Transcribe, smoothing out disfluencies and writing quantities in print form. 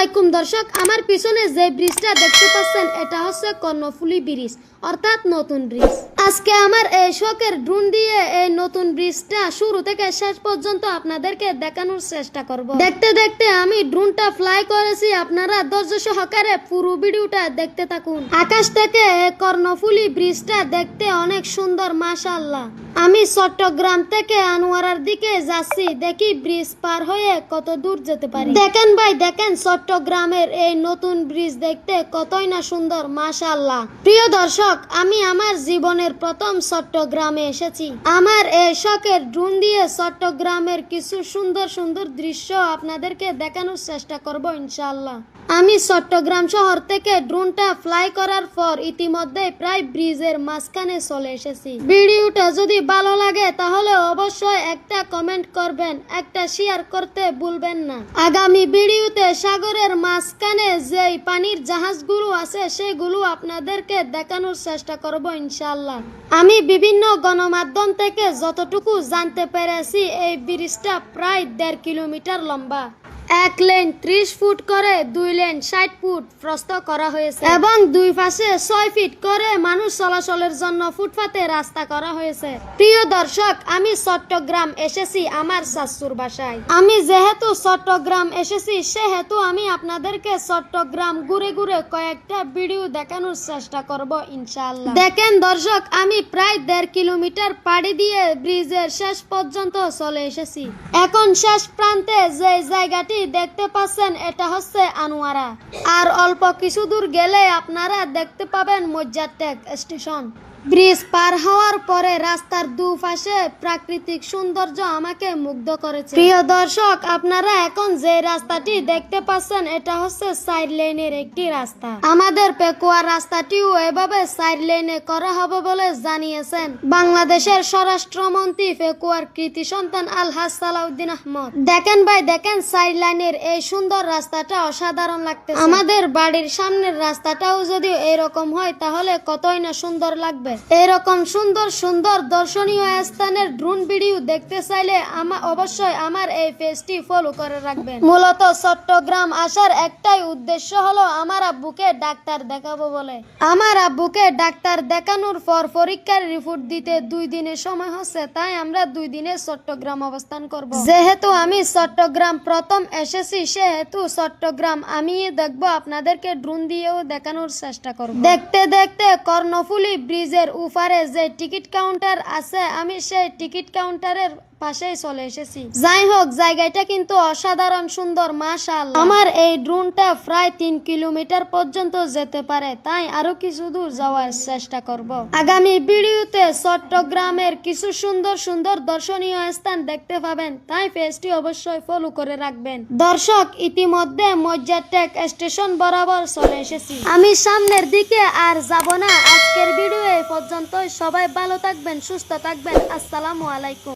আলাইকুম দর্শক, আমার পিছনে যে ব্রিজটা দেখতে পাচ্ছেন এটা হচ্ছে কর্ণফুলী ব্রিজ, অর্থাৎ নতুন ব্রিজ। আজকে আমার এই শখের ড্রোন দিয়ে এই নতুন ব্রিজটা শুরু থেকে শেষ পর্যন্ত আপনাদেরকে দেখানোর চেষ্টা করব। দেখতে দেখতে আমি ড্রোনটা ফ্লাই করেছি, আপনারা ধৈর্য সহকারে পুরো ভিডিওটা দেখতে থাকুন। আকাশ থেকে এই কর্ণফুলী ব্রিজটা দেখতে অনেক সুন্দর, মাশাআল্লাহ। আমি চট্টগ্রাম থেকে আনোয়ারার দিকে যাচ্ছি, দেখি ব্রিজ পার হয়ে কত দূর যেতে পারি। দেখেন ভাই, দেখেন চট্টগ্রামের এই নতুন ব্রিজ দেখতে কতই না সুন্দর, মাশাআল্লাহ। প্রিয় দর্শক, আমি আমার জীবনের প্রথম চট্টগ্রামে এসেছি। আমার এই শখের ড্রোন দিয়ে চট্টগ্রামের কিছু সুন্দর সুন্দর দৃশ্য আপনাদেরকে দেখানোর চেষ্টা করব ইনশাআল্লাহ। আমি চট্টগ্রাম শহর থেকে ড্রোনটা ফ্লাই করার পর ইতিমধ্যে প্রায় ব্রিজের মাঝখানে চলে এসেছি। ভিডিওটা যদি ভালো লাগে তাহলে অবশ্যই একটা কমেন্ট করবেন, একটা শেয়ার করতে ভুলবেন না। আগামী ভিডিওতে সাগরের মাঝখানে যেই পানির জাহাজগুলো আছে সেগুলো আপনাদেরকে দেখানোর চেষ্টা করব ইনশাআল্লাহ। আমি বিভিন্ন গণমাধ্যম থেকে যতটুকু জানতে পেরেছি এই ব্রিজটা প্রায় 1.5 কিলোমিটার লম্বা। এক লেন 30 ফুট করে, 2 লেন 60 ফুট প্রস্থ করা হয়েছে এবং দুই পাশে 6 ফিট করে মানুষ চলাচলের জন্য ফুটপাতে রাস্তা করা হয়েছে। প্রিয় দর্শক, আমি চট্টগ্রাম এসেছি আমার শাশুর বাসায়। আমি যেহেতু চট্টগ্রাম এসেছি সেহেতু আমি আপনাদেরকে চট্টগ্রাম ঘুরে ঘুরে কয়েকটা ভিডিও দেখানোর চেষ্টা করব ইনশাআল্লাহ। দেখেন দর্শক, আমি প্রায় 1.5 কিলোমিটার পাড়ি দিয়ে ব্রিজের শেষ পর্যন্ত চলে এসেছি। এখন শেষ প্রান্তে যে জায়গাটি দেখতে পাচ্ছেন এটা হচ্ছে আনোয়ারা, আর অল্প কিছু দূর গেলে আপনারা দেখতে পাবেন মজ্জারটেক স্টেশন। ব্রিজ পার হওয়ার পরে রাস্তার দুপাশে প্রাকৃতিক সৌন্দর্য আমাকে মুগ্ধ করেছে। প্রিয় দর্শক, আপনারা এখন যে রাস্তাটি দেখতে পাচ্ছেন এটা হচ্ছে 4 লেনের একটি রাস্তা। আমাদের পেকুয়ার রাস্তাটিও এভাবে 4 লেনে করা হবে বলে জানিয়েছেন বাংলাদেশের স্বরাষ্ট্রমন্ত্রী পেকুয়ার কৃতি সন্তান আলহাজ সালাউদ্দিন আহমদ। দেখেন ভাই, দেখেন 4 লাইনের এই সুন্দর রাস্তাটা অসাধারণ লাগতেছে। আমাদের বাড়ির সামনের রাস্তাটাও যদি এরকম হয় তাহলে কতই না সুন্দর লাগবে। এরকম সুন্দর সুন্দর দর্শনীয় স্থানের ড্রোন ভিডিও দেখতে চাইলে অবশ্যই আমার এই পেজটি ফলো করে রাখবেন। মূলত চট্টগ্রাম আসার একটাই উদ্দেশ্য হলো আমার আব্বুকে ডাক্তার দেখাবো বলে। আমার আব্বুকে ডাক্তার দেখানোর পর পরীক্ষার রিপোর্ট দিতে 2 দিনের সময় হচ্ছে, তাই আমরা 2 দিনে চট্টগ্রাম অবস্থান করব। যেহেতু আমি চট্টগ্রাম প্রথম এসেছি সেহেতু চট্টগ্রাম আমি দেখবো, আপনাদেরকে ড্রোন দিয়েও দেখানোর চেষ্টা করব। দেখতে দেখতে কর্ণফুলী ব্রিজের উপরে যে টিকিট কাউন্টার আছে আমি সেই টিকিট কাউন্টারের পাশেই চলে এসেছি। যাই হোক, জায়গাটা কিন্তু অসাধারণ সুন্দর, মাশাআল্লাহ। আমার এই ড্রোনটা প্রায় 3 কিলোমিটার পর্যন্ত যেতে পারে, তাই আরো কিছু দূর যাওয়ার চেষ্টা করব। আগামী ভিডিওতে চট্টগ্রামের কিছু সুন্দর সুন্দর দর্শনীয় স্থান দেখতে পাবেন, তাই পেজটি অবশ্যই ফলো করে রাখবেন। দর্শক, ইতিমধ্যে মজ্জারটেক স্টেশন বরাবর চলে এসেছি। আমি সামনের দিকে আর যাব না। আজকের ভিডিও এই পর্যন্তই। সবাই ভালো থাকবেন, সুস্থ থাকবেন। আসসালামু আলাইকুম।